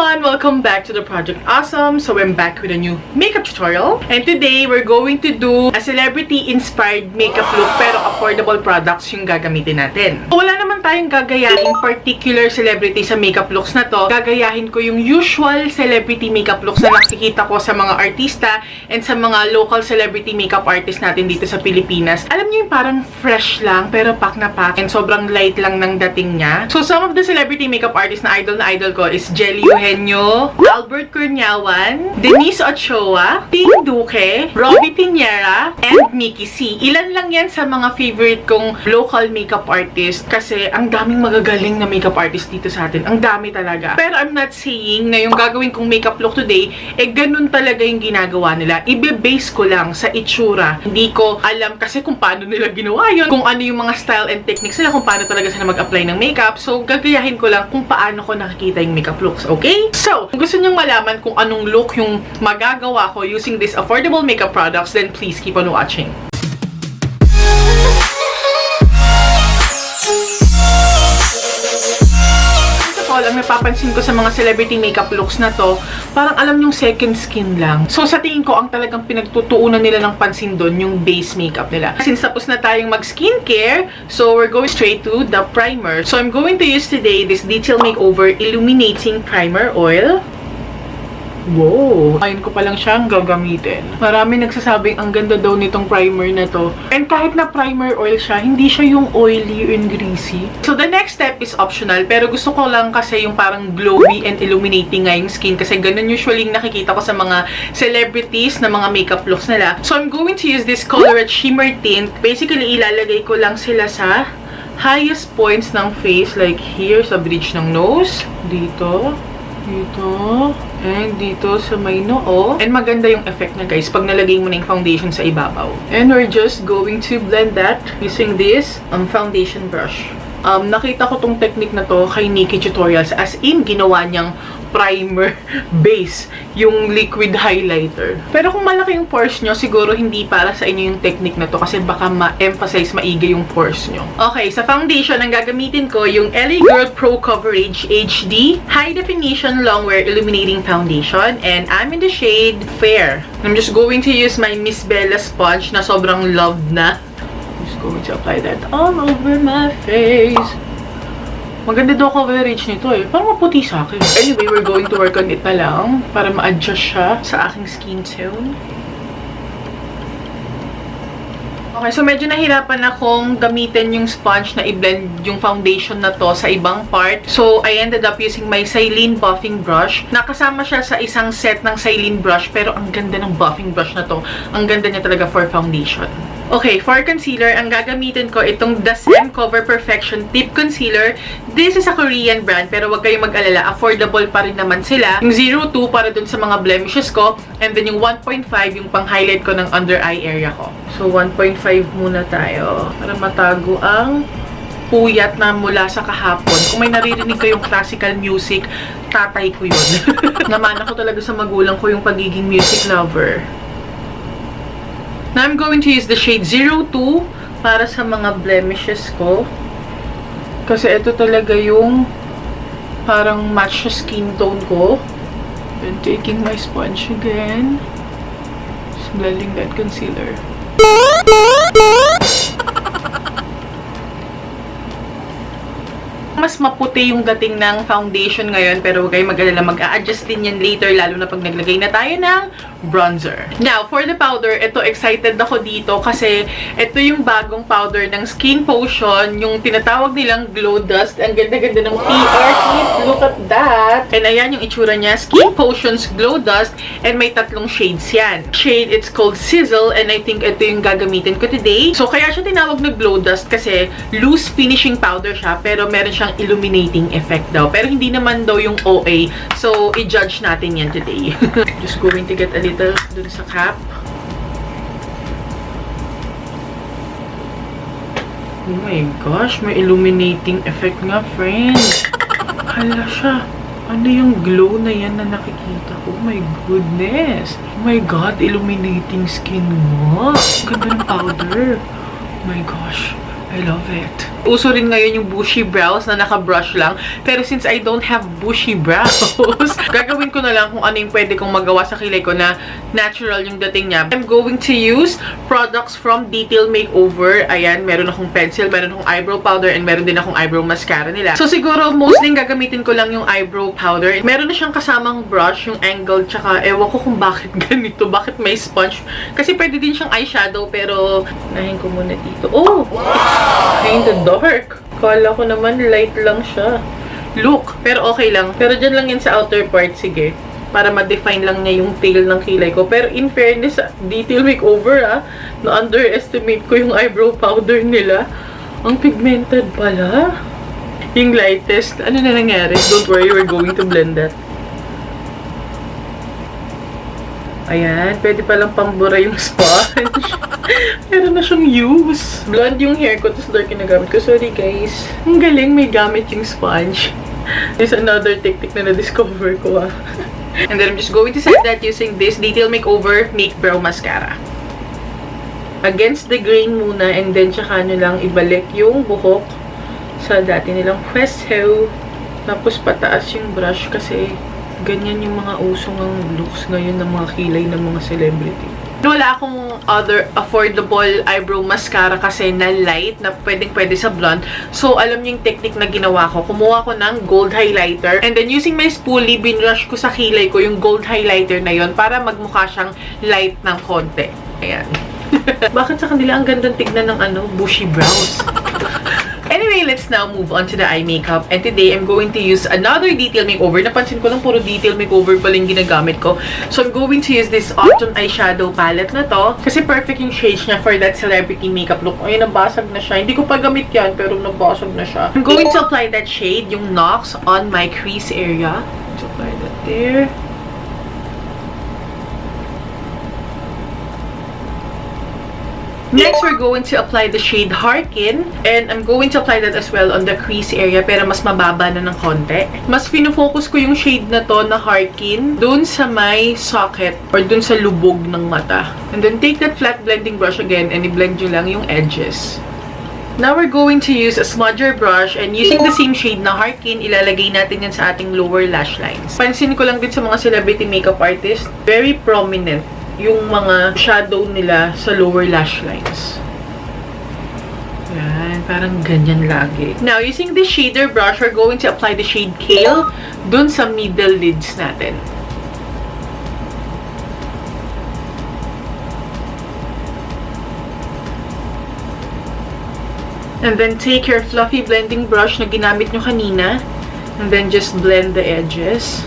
everyone! Welcome back to the Project Awesome. So I'm back with a new makeup tutorial. And today, we're going to do a celebrity-inspired makeup look pero affordable products yung gagamitin natin. So, wala naman tayong gagayahin particular celebrity sa makeup looks na to. Gagayahin ko yung usual celebrity makeup looks na nakikita ko sa mga artista and sa mga local celebrity makeup artist natin dito sa Pilipinas. Alam niyo yung parang fresh lang pero pack na pack and sobrang light lang ng dating niya. So some of the celebrity makeup artists na idol ko is Jelly Eugenio, Albert Cornyawan, Denise Ochoa, Ting Duque, Robbie Piñera, and Mickey C. Ilan lang yan sa mga favorite kong local makeup artist kasi ang daming magagaling na makeup artist dito sa atin. Ang dami talaga. Pero I'm not saying na yung gagawin kong makeup look today, ganun talaga yung ginagawa nila. Ibe-base ko lang sa itsura. Hindi ko alam kasi kung paano nila ginawa yun, kung ano yung mga style and techniques nila, kung paano talaga sila mag-apply ng makeup. So, gagayahin ko lang kung paano ko nakikita yung makeup looks, okay? So, kung gusto nyong malaman kung anong look yung magagawa ko using these affordable makeup products, then please keep on watching. Ang napapansin ko sa mga celebrity makeup looks na to, parang alam yung second skin lang. So, sa tingin ko, ang talagang pinagtutuunan nila ng pansin doon, yung base makeup nila. Since tapos na tayong mag-skincare, so we're going straight to the primer. So, I'm going to use today this Detail Makeover Illuminating Primer Oil. Wow! Ayun ko pa lang siyang gagamitin. Marami nagsasabing ang ganda daw nitong primer na to. And kahit na primer oil siya, hindi siya yung oily and greasy. So the next step is optional. Pero gusto ko lang kasi yung parang glowy and illuminating nga yung skin. Kasi ganun usually nakikita ko sa mga celebrities na mga makeup looks nila. So I'm going to use this Colorette Shimmer Tint. Basically, ilalagay ko lang sila sa highest points ng face. Like here, sa bridge ng nose. Dito. And dito sa may noo. And maganda yung effect niya, guys, pag nalagay mo na yung foundation sa ibabaw. And we're just going to blend that using this foundation brush. Nakita ko tong technique na to kay Nikki Tutorials. As in, ginawa niyang primer base yung liquid highlighter. Pero kung malaki yung pores nyo, siguro hindi para sa inyo yung technique na to kasi baka ma-emphasize maigi yung pores nyo. Okay, sa foundation, ang gagamitin ko yung LA Girl Pro Coverage HD High Definition Longwear Illuminating Foundation and I'm in the shade Fair. I'm just going to use my Miss Bella sponge na sobrang loved na. Just going to apply that all over my face. Maganda daw coverage nito eh. Parang maputi sa akin. Anyway, we're going to work on it na lang para ma-adjust siya sa aking skin tone. Okay, so medyo nahirapan akong gamitin yung sponge na i-blend yung foundation na to sa ibang part. So, I ended up using my Silene buffing brush. Nakasama siya sa isang set ng Silene brush, pero ang ganda ng buffing brush na to. Ang ganda niya talaga for foundation. Okay, for concealer, ang gagamitin ko itong Dasem Cover Perfection Tip Concealer. This is a Korean brand, pero wag kayong mag-alala. Affordable pa rin naman sila. Yung 02 para dun sa mga blemishes ko. And then yung 1.5 yung pang-highlight ko ng under eye area ko. So, 1.5 muna tayo para matago ang puyat na mula sa kahapon. Kung may naririnig kayong classical music, tatay ko yun. Namana ko talaga sa magulang ko yung pagiging music lover. Now, I'm going to use the shade 02 para sa mga blemishes ko. Kasi ito talaga yung parang match sa skin tone ko. Then, taking my sponge again. Just blending that concealer. Mas maputi yung dating ng foundation ngayon, pero huwag kayong mag-alala, mag-a-adjust din yan later, lalo na pag naglagay na tayo ng bronzer. Now, for the powder, ito excited ako dito kasi ito yung bagong powder ng Skin Potion, yung tinatawag nilang Glow Dust. Ang ganda-ganda ng PR kit. Look at that! And ayan yung itsura niya, Skin Potion's Glow Dust, and may tatlong shades yan. Shade, it's called Sizzle, and I think ito yung gagamitin ko today. So, kaya siya tinawag na Glow Dust kasi loose finishing powder siya, pero meron siyang illuminating effect daw. Pero hindi naman daw yung OA. So, i-judge natin yan today. Just going to get a little dun sa cap. Oh my gosh, may illuminating effect nga, friends. Hala siya. Ano yung glow na yan na nakikita ko? Oh my goodness. Oh my God, illuminating skin mo. Ganda ng powder. Oh my gosh. I love it. Uso rin ngayon yung bushy brows na naka-brush lang. Pero since I don't have bushy brows, gagawin ko na lang kung ano yung pwede kong magawa sa kilay ko na natural yung dating niya. I'm going to use products from Detail Makeover. Ayan, meron akong pencil, meron akong eyebrow powder, and meron din akong eyebrow mascara nila. So siguro, mostly gagamitin ko lang yung eyebrow powder. Meron na siyang kasamang brush, yung angle, tsaka ewan ko kung bakit ganito, bakit may sponge. Kasi pwede din siyang eyeshadow, pero nahin ko muna dito. Oh! Wow! Kinda dark. Kala ko naman light lang siya. Look, pero okay lang. Pero dyan lang yan sa outer part, sige. Para ma-define lang niya yung tail ng kilay ko. Pero in fairness, Detail Makeover, na-underestimate ko yung eyebrow powder nila. Ang pigmented pala. Yung lightest. Ano na nangyari? Don't worry, we're going to blend that. Ayan, pwede palang pambura yung sponge. Meron na siyang use. Blonde yung hair ko, tapos dark yung nagamit ko. Sorry guys. Ang galing, may gamit yung sponge. There's another technique na na-discover ko And then I'm just going to set that using this Detail Makeover Make Brow Mascara. Against the grain muna, and then tsaka nyo lang ibalik yung buhok sa dati nilang pwesto. Tapos pataas yung brush kasi ganyan yung mga usong ang looks ngayon ng mga kilay ng mga celebrity. Wala akong other affordable eyebrow mascara kasi na light na pwedeng-pwede sa blonde. So, alam niyo yung technique na ginawa ko. Kumuha ko ng gold highlighter. And then, using my spoolie, binrush ko sa kilay ko yung gold highlighter na yon para magmukha siyang light ng konti. Ayan. Bakit sa kanila ang gandang tignan ng bushy brows? Anyway, let's now move on to the eye makeup. And today, I'm going to use another Detail Makeover. Napansin ko lang puro Detail Makeover pala yung ginagamit ko. So, I'm going to use this Autumn Eyeshadow Palette na to. Kasi perfect yung shades niya for that celebrity makeup look. Ay, nabasag na siya. Hindi ko pa gamit yan, pero nabasag na siya. I'm going to apply that shade, yung Nox, on my crease area. Let's apply that there. Next, we're going to apply the shade Harkin. And I'm going to apply that as well on the crease area, pero mas mababa na ng konti. Mas pinofocus ko yung shade na to na Harkin dun sa may socket or dun sa lubog ng mata. And then take that flat blending brush again and i-blend nyo lang yung edges. Now, we're going to use a smudger brush and using the same shade na Harkin, ilalagay natin yan sa ating lower lash lines. Pansin ko lang din sa mga celebrity makeup artists, very prominent yung mga shadow nila sa lower lash lines. Yan, parang ganyan lagi. Now, using the shader brush, we're going to apply the shade Kale dun sa middle lids natin. And then take your fluffy blending brush na ginamit nyo kanina and then just blend the edges.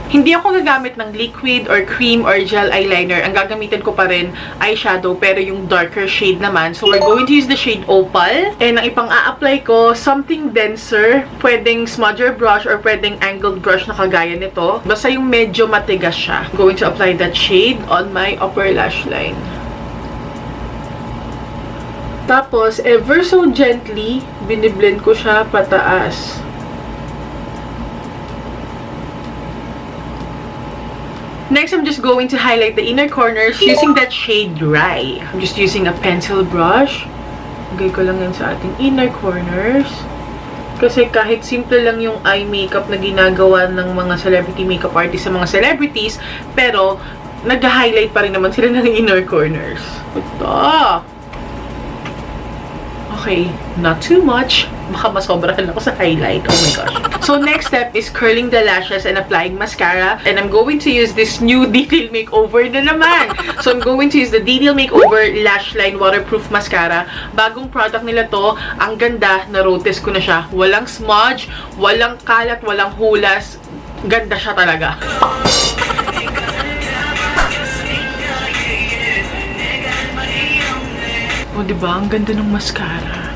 Hindi ako gagamit ng liquid or cream or gel eyeliner. Ang gagamitin ko pa rin eyeshadow pero yung darker shade naman. So, we're going to use the shade Opal. And ang ipang-a-apply ko, something denser. Pwedeng smudger brush or pwedeng angled brush na kagaya nito. Basta yung medyo matigas siya. I'm going to apply that shade on my upper lash line. Tapos, ever so gently, biniblend ko siya pataas. Next, I'm just going to highlight the inner corners using that shade Rye. I'm just using a pencil brush. Lagay ko lang yan sa ating inner corners. Kasi kahit simple lang yung eye makeup na ginagawa ng mga celebrity makeup artists sa mga celebrities, pero nag-highlight pa rin naman sila ng inner corners. Ito! Okay, not too much. Baka masobrahan ako sa highlight. Oh my gosh. So, next step is curling the lashes and applying mascara. And I'm going to use this new Detail Makeover na naman. So, I'm going to use the Detail Makeover Lash Line Waterproof Mascara. Bagong product nila to. Ang ganda. Na-roll-test ko na siya. Walang smudge, walang kalat, walang hulas. Ganda siya talaga. O, diba? Ang ganda ng mascara.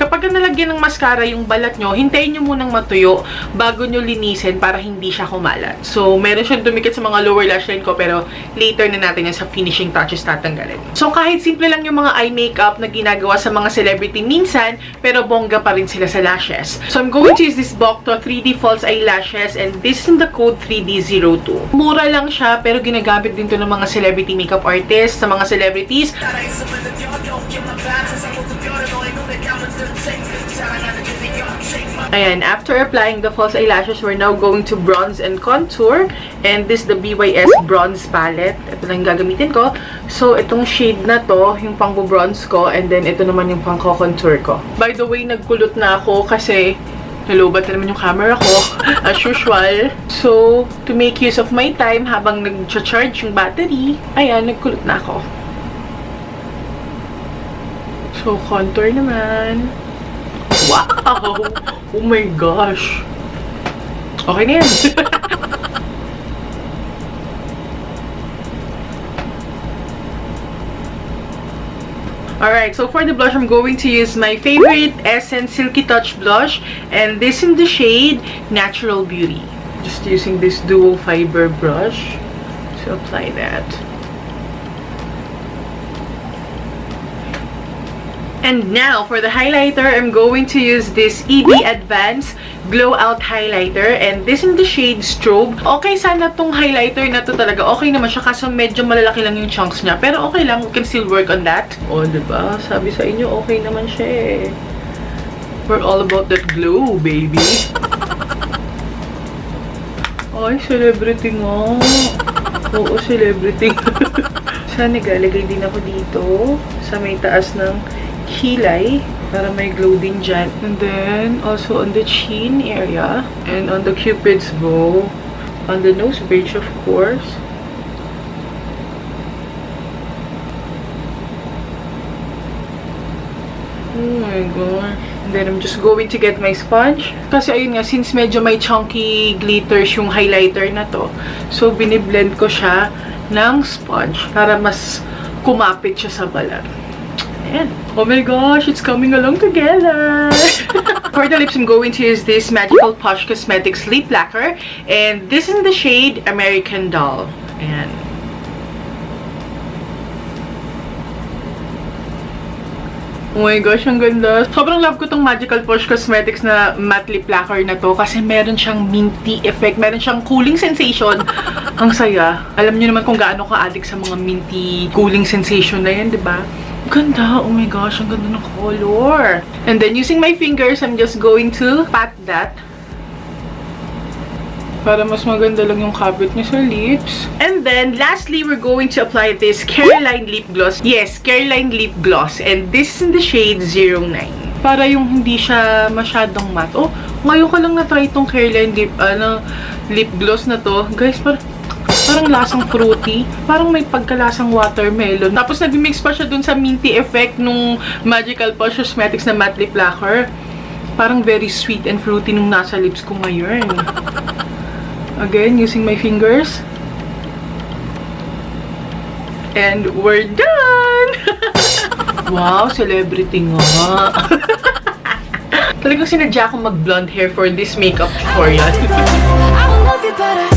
Kapag nalagyan ng mascara yung balat nyo, hintayin nyo munang matuyo bago nyo linisin para hindi siya kumalat. So, meron siyang dumikit sa mga lower lash line ko, pero later na natin yan sa finishing touches tatanggalin. So, kahit simple lang yung mga eye makeup na ginagawa sa mga celebrity minsan, pero bongga pa rin sila sa lashes. So, I'm going to use this Bokto 3D False Eyelashes and this is in the code 3D02. Mura lang siya, pero ginagamit din to ng mga celebrity makeup artists, sa mga celebrities. Ayan, after applying the false eyelashes, we're now going to bronze and contour. And this is the BYS Bronze Palette. Ito lang yung gagamitin ko. So, itong shade na to, yung pang-bronze ko. And then, ito naman yung pang-contour ko. By the way, nagkulot na ako kasi nalobat na naman yung camera ko, as usual. So, to make use of my time habang nag-charge yung battery, ayan, nagkulot na ako. So, contour naman. Wow! Oh my gosh! Okay na yan. Alright, so for the blush, I'm going to use my favorite Essence Silky Touch blush. And this in the shade Natural Beauty. Just using this dual fiber brush to apply that. And now, for the highlighter, I'm going to use this EB Advanced Glow Out Highlighter. And this in the shade Strobe. Okay, sana tong highlighter na to talaga. Okay naman siya, kaso medyo malalaki lang yung chunks niya. Pero okay lang, we can still work on that. Oh, diba? Sabi sa inyo, okay naman siya eh. We're all about that glow, baby. Ay, celebrity nga. Oo, celebrity. Sana naglalagay din ako dito sa may taas ng kilay para may glow din dyan. And then, also on the chin area and on the cupid's bow. On the nose bridge, of course. Oh my gosh. And then, I'm just going to get my sponge. Kasi ayun nga, since medyo may chunky glitters yung highlighter na to, so biniblend ko siya ng sponge para mas kumapit siya sa balat. Ayan. Oh my gosh, it's coming along together! For the lips, I'm going to use this Magical Posh Cosmetics Lip Lacquer. And this is in the shade American Doll. Ayan. Oh my gosh, ang ganda. Sobrang love ko tong Magical Posh Cosmetics na matte lip lacquer na to kasi meron siyang minty effect, meron siyang cooling sensation. Ang saya. Alam niyo naman kung gaano ka-addict sa mga minty cooling sensation na yan, di ba? Ganda. Oh my gosh, ang ganda ng color. And then, using my fingers, I'm just going to pat that para mas maganda lang yung kapit niya sa lips. And then, lastly, we're going to apply this Caroline Lip Gloss. Yes, Caroline Lip Gloss. And this is in the shade 09. Para yung hindi siya masyadong matte. Oh, ngayon ko lang na-try itong Caroline lip gloss na to. Guys, parang lasang fruity. Parang may pagkalasang watermelon. Tapos, nag-mix pa siya dun sa minty effect nung Magical Posh Cosmetics na matte lip lacquer. Parang very sweet and fruity nung nasa lips ko ngayon. Again, using my fingers. And we're done! Wow, celebrity nga. Talagang sinadya akong mag-blonde hair for this makeup tutorial. I will love you better.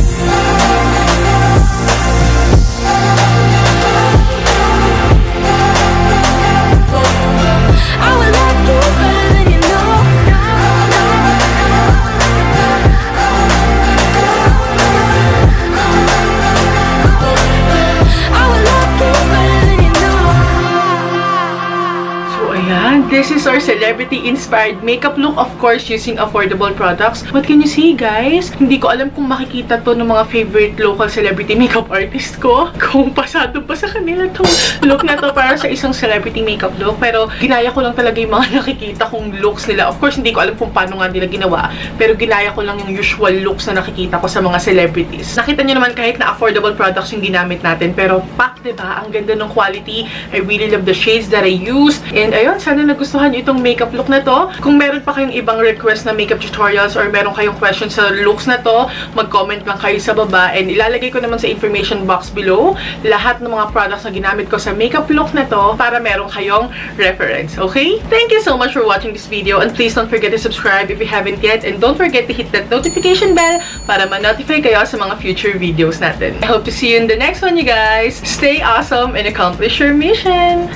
This is our celebrity-inspired makeup look, of course, using affordable products. What can you see, guys? Hindi ko alam kung makikita to ng mga favorite local celebrity makeup artist ko. Kung pasado pa sa kanila tong look na to para sa isang celebrity makeup look. Pero ginaya ko lang talaga yung mga nakikita kong looks nila. Of course, hindi ko alam kung paano nga nila ginawa. Pero ginaya ko lang yung usual looks na nakikita ko sa mga celebrities. Nakita nyo naman kahit na affordable products yung ginamit natin. Pero pak, diba? Ang ganda ng quality. I really love the shades that I used. And ayun, sana nagustuhan nyo itong makeup look na to. Kung meron pa kayong ibang request na makeup tutorials or meron kayong questions sa looks na to, mag-comment lang kayo sa baba and ilalagay ko naman sa information box below lahat ng mga products na ginamit ko sa makeup look na to para meron kayong reference, okay? Thank you so much for watching this video and please don't forget to subscribe if you haven't yet and don't forget to hit that notification bell para ma-notify kayo sa mga future videos natin. I hope to see you in the next one, you guys. Stay awesome and accomplish your mission!